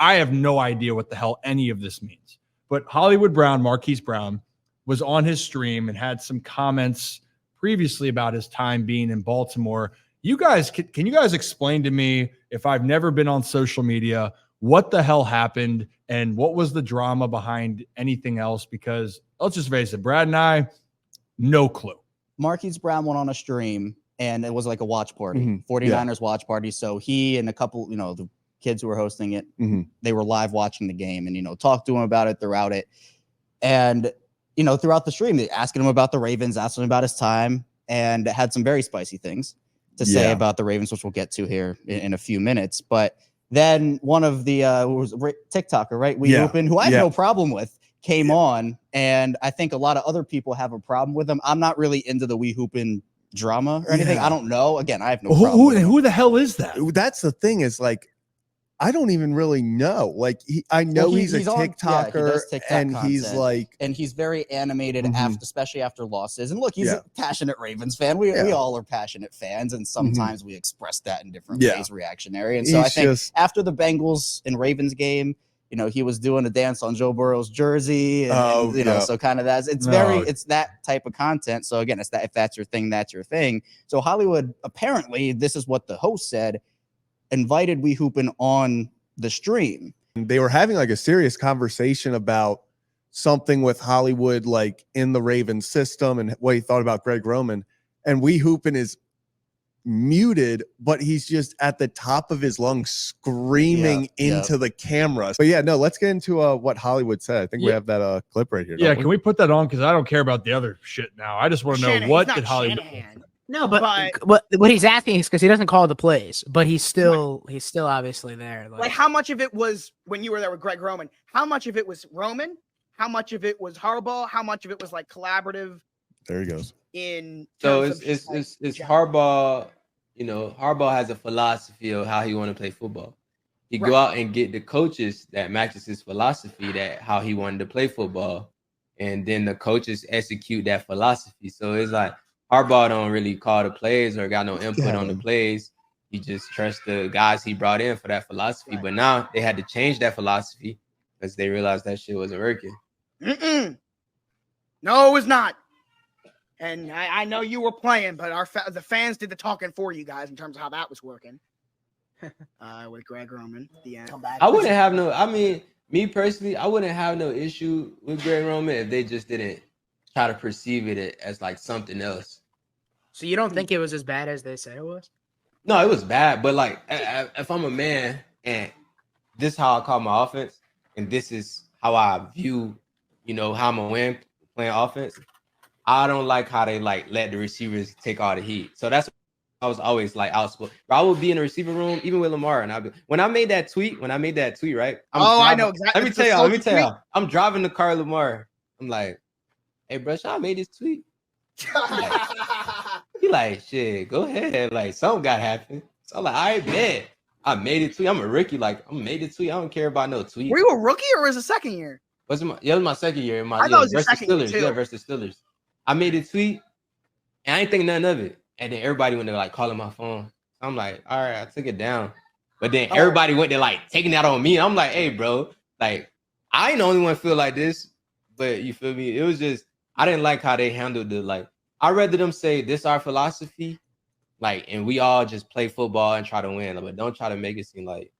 I have no idea what the hell any of this means. But Hollywood Brown, Marquis Brown, was on his stream and had some comments previously about his time being in Baltimore. You guys, can you guys explain to me, if I've never been on social media, what the hell happened and what was the drama behind anything else? Because let's just face it, Brad and I, no clue. Marquis Brown went on a stream and it was like a watch party, 49ers watch party. So he and a couple, the kids who were hosting it, they were live watching the game and, talked to him about it throughout it. And, throughout the stream, they asking him about the Ravens, asking him about his time, and had some very spicy things to say about the Ravens, which we'll get to here in a few minutes. But then one of the TikToker, right? Who I have no problem with, came on, and I think a lot of other people have a problem with him. I'm not really into the We Hoopin' drama or anything. I don't know. Again, I have no problem. Who the hell is that? That's the thing, is like, I don't even really know. Like, I know he's a TikToker, and he's like, and he's very animated especially after losses. And look, he's a passionate Ravens fan. We all are passionate fans, and sometimes we express that in different ways, reactionary. And so I think after the Bengals and Ravens game, he was doing a dance on Joe Burrow's jersey, and, so kind of it's that type of content. So again, if that's your thing, that's your thing. So Hollywood, apparently, this is what the host said, invited We Hoopin' on the stream. They were having like a serious conversation about something with Hollywood, like in the Ravens system, and what he thought about Greg Roman. And We Hoopin' is muted, but he's just at the top of his lungs screaming into the camera. But let's get into what Hollywood said. I think we have that clip right here. Yeah, can we put that on? Because I don't care about the other shit now. I just want to know what did Hollywood. No, but what he's asking is because he doesn't call the plays, but he's still obviously there. Like how much of it was when you were there with Greg Roman? How much of it was Roman? How much of it was Harbaugh? How much of it was like collaborative? There he goes. So it's Harbaugh. Harbaugh has a philosophy of how he want to play football. He go out and get the coaches that matches his philosophy, that how he wanted to play football, and then the coaches execute that philosophy. So it's like Harbaugh don't really call the plays or got no input on the plays. He just trusts the guys he brought in for that philosophy. But now they had to change that philosophy because they realized that shit wasn't working. No, it was not. And I know you were playing, but the fans did the talking for you guys in terms of how that was working. With Greg Roman. I wouldn't have me personally, I wouldn't have no issue with Greg Roman if they just didn't try to perceive it as like something else. So you don't think it was as bad as they said it was? No, it was bad. But like, if I'm a man and this is how I call my offense, and this is how I view, how I'm gonna win playing offense, I don't like how they like let the receivers take all the heat. So that's I was always like outspoken. I would be in the receiver room, even with Lamar, and when I made that tweet, right? I know exactly. Let me tell y'all. I'm driving the car, Lamar. I'm like, hey, bro, I made this tweet. He like, shit, go ahead. Like, something got happened. So I'm like, I bet I made it tweet. I'm a rookie. Like, I made it tweet. I don't care about no tweet. Were you a rookie or was it second year? It was my second year. I thought it was your second year too. Yeah, versus Steelers. I made a tweet, and I ain't think nothing of it. And then everybody went to like calling my phone. I'm like, all right, I took it down. But then everybody went to like taking that on me. I'm like, hey, bro, like I ain't the only one feel like this. But you feel me? It was just I didn't like how they handled it. Like I'd rather them say this our philosophy, like, and we all just play football and try to win. But don't try to make it seem like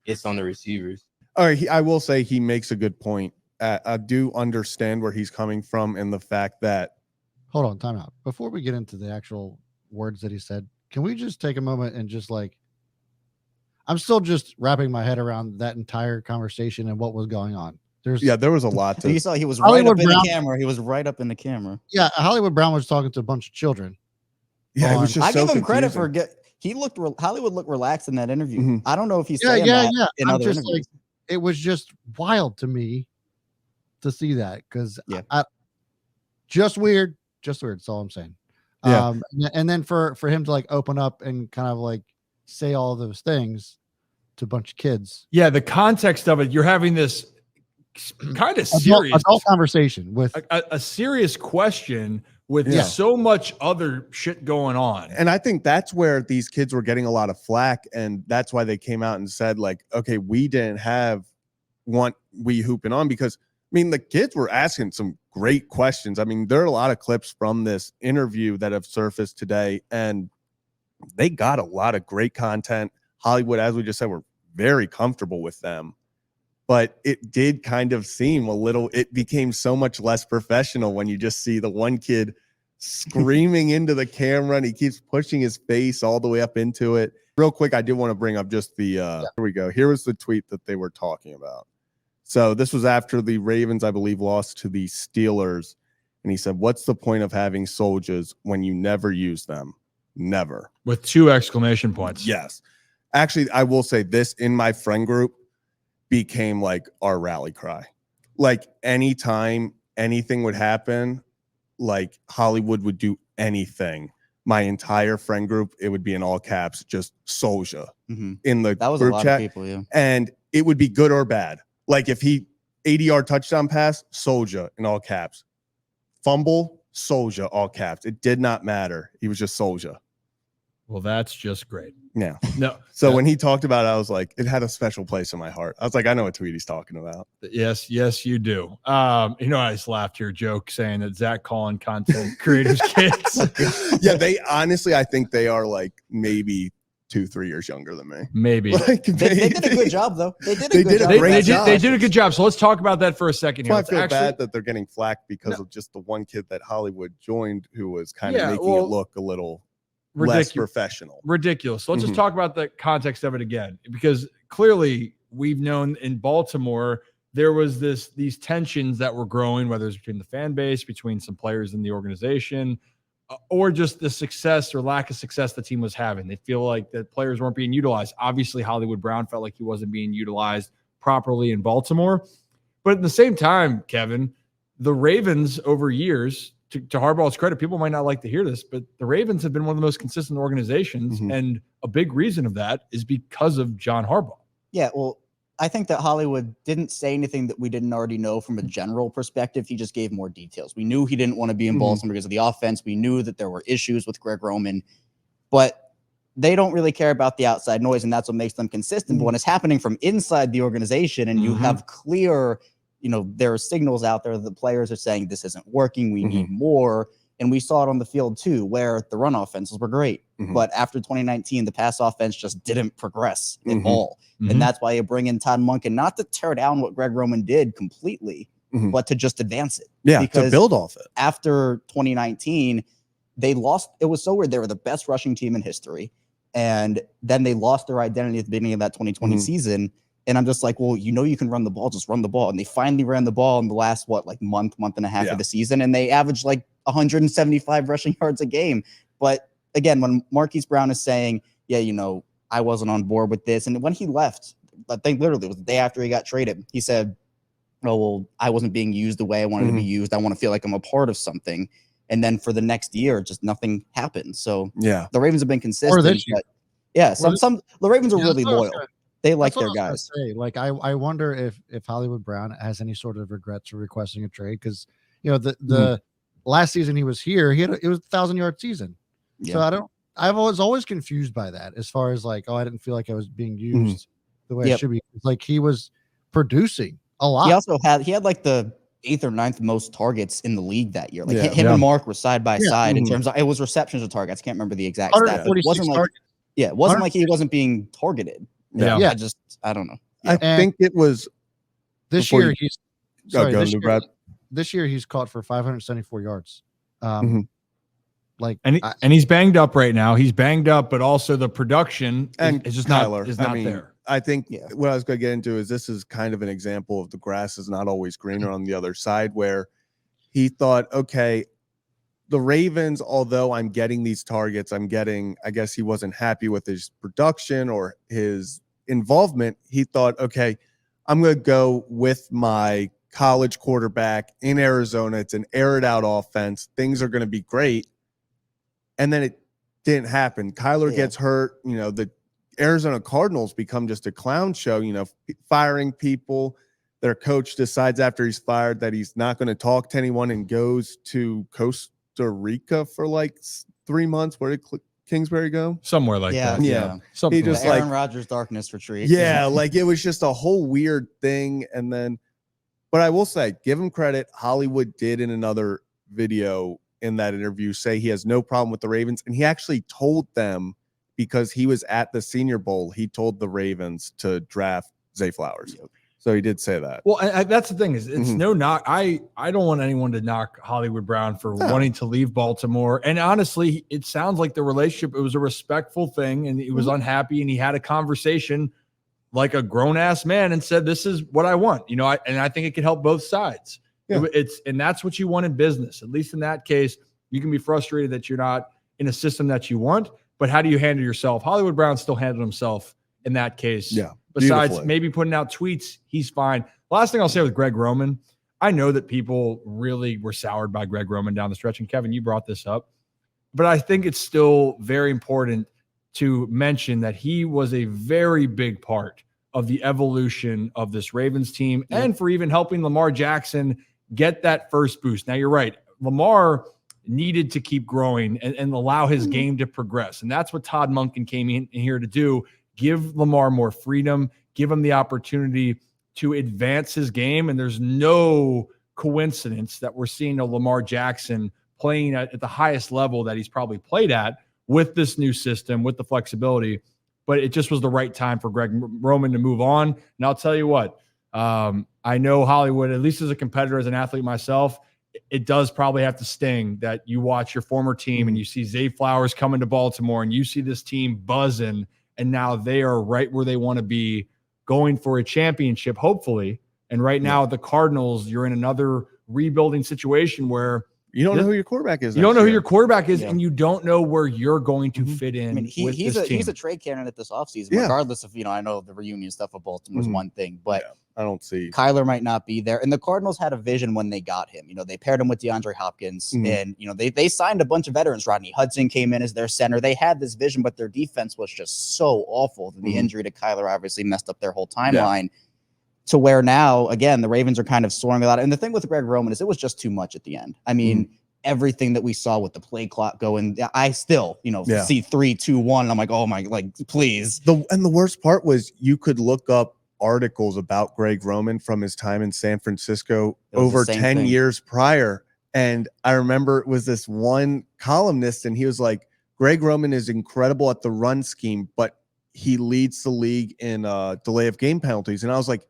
it's on the receivers. All right, I will say he makes a good point. I do understand where he's coming from and the fact that. Hold on, time out. Before we get into the actual words that he said, can we just take a moment and just like, I'm still just wrapping my head around that entire conversation and what was going on. There was a lot to. You saw he was right up in the camera. He was right up in the camera. Yeah, Hollywood Brown was talking to a bunch of children. Yeah, it was just I so give him confusing. credit for Hollywood looked relaxed in that interview. I don't know if he's saying yeah. in I'm other just interviews. like, it was just wild to me to see that because just weird. That's all I'm saying. Yeah. And then for him to like open up and kind of like say all those things to a bunch of kids. Yeah, the context of it, you're having this kind of serious adult conversation with a serious question with so much other shit going on. And I think that's where these kids were getting a lot of flack. And that's why they came out and said, like, okay, we didn't have we hooping on, because I mean, the kids were asking some great questions. I mean, there are a lot of clips from this interview that have surfaced today, and they got a lot of great content. Hollywood, as we just said, were very comfortable with them, but it did kind of seem it became so much less professional when you just see the one kid screaming into the camera and he keeps pushing his face all the way up into it. Real quick, I do want to bring up just here we go. Here was the tweet that they were talking about. So this was after the Ravens, I believe, lost to the Steelers. And he said, what's the point of having soldiers when you never use them? Never. With 2 exclamation points. Yes. Actually, I will say this, in my friend group became like our rally cry. Like anytime anything would happen, like Hollywood would do anything. My entire friend group, it would be in all caps, just soldier in the That was group a lot chat. of people, yeah. And it would be good or bad. Like if he 80-yard touchdown pass, soldier in all caps. Fumble, soldier, all caps. It did not matter. He was just soldier. Well, that's just great. Yeah. No. So when he talked about it, I was like, it had a special place in my heart. I was like, I know what tweet he's talking about. Yes, you do. I just laughed your joke saying that Zach calling content creators kids. Yeah, they honestly, I think they are like maybe 2-3 years younger than me. Maybe. Like, They did a good job, though. They did a did a good great job. They did a good job. So let's talk about that for a second here. I feel bad that they're getting flack because of just the one kid that Hollywood joined who was kind of making it look a little less professional. Ridiculous. So let's just talk about the context of it again, because clearly we've known in Baltimore there was these tensions that were growing, whether it's between the fan base, between some players in the organization, or just the success or lack of success the team was having. They feel like the players weren't being utilized. Obviously, Hollywood Brown felt like he wasn't being utilized properly in Baltimore. But at the same time, Kevin, the Ravens over years, to Harbaugh's credit, people might not like to hear this, but the Ravens have been one of the most consistent organizations. And a big reason of that is because of John Harbaugh. Yeah, well, I think that Hollywood didn't say anything that we didn't already know from a general perspective. He just gave more details. We knew he didn't want to be in Baltimore because of the offense. We knew that there were issues with Greg Roman, but they don't really care about the outside noise, and that's what makes them consistent. But when it's happening from inside the organization and you have clear, there are signals out there that the players are saying this isn't working, we need more. And we saw it on the field too, where the run offenses were great. But after 2019, the pass offense just didn't progress at all. And that's why you bring in Todd Monken, not to tear down what Greg Roman did completely, but to just advance it. Yeah, because to build off it. After 2019, they lost. It was so weird. They were the best rushing team in history. And then they lost their identity at the beginning of that 2020 season. And I'm just like, well, you can run the ball, just run the ball. And they finally ran the ball in the last, month and a half of the season. And they averaged 175 rushing yards a game. But again, when Marquis Brown is saying, I wasn't on board with this. And when he left, I think literally it was the day after he got traded, he said, oh, well, I wasn't being used the way I wanted to be used. I want to feel like I'm a part of something. And then for the next year, just nothing happened. So the Ravens have been consistent. But the Ravens are really loyal. They like their guys. I wonder if Hollywood Brown has any sort of regrets for requesting a trade, because the last season he was here, it was a 1,000-yard season. So I was always confused by that, as far as I didn't feel like I was being used the way I should be. Like he was producing a lot. He also had the 8th or 9th most targets in the league that year. Him and Mark were side by side in terms of, it was receptions or targets. I can't remember the exact stat. It wasn't like he wasn't being targeted. I don't know. I think it was this year. This year he's caught for 574 yards. And he's banged up right now. He's banged up, but also the production is just not there. I think what I was going to get into is this is kind of an example of the grass is not always greener on the other side, where he thought, okay, the Ravens, although I'm getting these targets, I guess he wasn't happy with his production or his involvement. He thought, okay, I'm going to go with my college quarterback in Arizona. It's an aired out offense. Things are going to be great. And then it didn't happen. Kyler gets hurt. The Arizona Cardinals become just a clown show, firing people. Their coach decides after he's fired that he's not going to talk to anyone and goes to Coast Rica for like 3 months. Where did Kingsbury go? Somewhere like Yeah, that. Yeah. Something He just The Aaron like- Rodgers darkness retreat. Yeah, like it was just a whole weird thing. And then, but I will say, give him credit. Hollywood did in another video in that interview say he has no problem with the Ravens. And he actually told them, because he was at the Senior Bowl, he told the Ravens to draft Zay Flowers. So he did say that. Well, that's the thing is it's no knock. I don't want anyone to knock Hollywood Brown for wanting to leave Baltimore. And honestly, it sounds like the relationship, it was a respectful thing, and he was unhappy, and he had a conversation like a grown ass man and said, "This is what I want." You know, and I think it could help both sides. Yeah. And that's what you want in business. At least in that case, you can be frustrated that you're not in a system that you want, but how do you handle yourself? Hollywood Brown still handled himself in that case. Yeah. Besides Beautifully. maybe putting out tweets, he's fine. Last thing I'll say with Greg Roman, I know that people really were soured by Greg Roman down the stretch. And Kevin, you brought this up, but I think it's still very important to mention that he was a very big part of the evolution of this Ravens team and for even helping Lamar Jackson get that first boost. Now, you're right. Lamar needed to keep growing and allow his game to progress. And that's what Todd Monken came in here to do. Give Lamar more freedom, give him the opportunity to advance his game. And there's no coincidence that we're seeing a Lamar Jackson playing at the highest level that he's probably played at with this new system, with the flexibility. But it just was the right time for Greg Roman to move on. And I'll tell you what, I know Hollywood, at least as a competitor, as an athlete myself, it does probably have to sting that you watch your former team and you see Zay Flowers coming to Baltimore and you see this team buzzing, and now they are right where they want to be, going for a championship, hopefully. And right now, the Cardinals, you're in another rebuilding situation where You don't know who your quarterback is. you don't next know who year. your quarterback is, Yeah. and you don't know where you're going to fit in. I mean, with he's this team. a trade candidate this offseason, Yeah. regardless of, I know the reunion stuff of Baltimore is one thing, but I don't see. Kyler might not be there. And the Cardinals had a vision when they got him. They paired him with DeAndre Hopkins, and they signed a bunch of veterans. Rodney Hudson came in as their center. They had this vision, but their defense was just so awful. The injury to Kyler obviously messed up their whole timeline. To where now, again, the Ravens are kind of soaring a lot. And the thing with Greg Roman is it was just too much at the end. I mean, everything that we saw with the play clock going, I still, see 3, 2, 1. I'm like, oh my, please. And the worst part was you could look up articles about Greg Roman from his time in San Francisco over 10 years prior. And I remember it was this one columnist, and he was like, Greg Roman is incredible at the run scheme, but he leads the league in delay of game penalties. And I was like,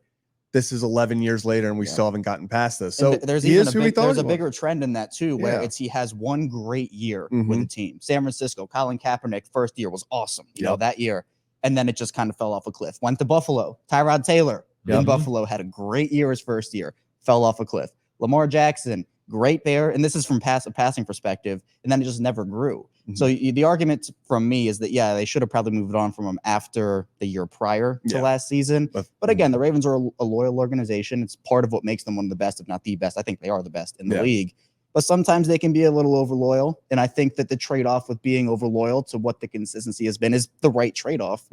this is 11 years later, and we still haven't gotten past this. So there's he even is who he thought there's he a was. bigger trend in that too, where he has one great year with the team. San Francisco, Colin Kaepernick, first year was awesome, that year. And then it just kind of fell off a cliff. Went to Buffalo. Tyrod Taylor in Buffalo had a great year his first year, fell off a cliff. Lamar Jackson, great there. And this is from a passing perspective. And then it just never grew. So the argument from me is that, they should have probably moved on from him after the year prior to last season. But again, the Ravens are a loyal organization. It's part of what makes them one of the best, if not the best. I think they are the best in the league. But sometimes they can be a little over loyal. And I think that the trade-off with being over loyal to what the consistency has been is the right trade-off.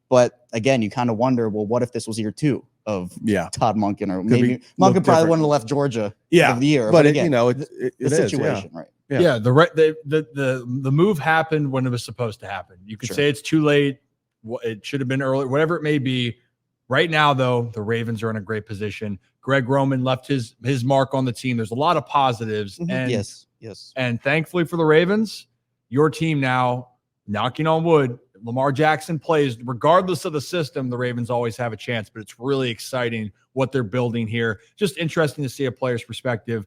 But again, you kind of wonder, well, what if this was year 2 of Todd Monken, or maybe Monken probably wouldn't have left Georgia for the year. But again, the situation, right? Yeah, the move happened when it was supposed to happen. You could say it's too late. It should have been early, whatever it may be. Right now, though, the Ravens are in a great position. Greg Roman left his mark on the team. There's a lot of positives. And yes. And thankfully for the Ravens, your team now, knocking on wood, Lamar Jackson plays, regardless of the system, the Ravens always have a chance. But it's really exciting what they're building here. Just interesting to see a player's perspective.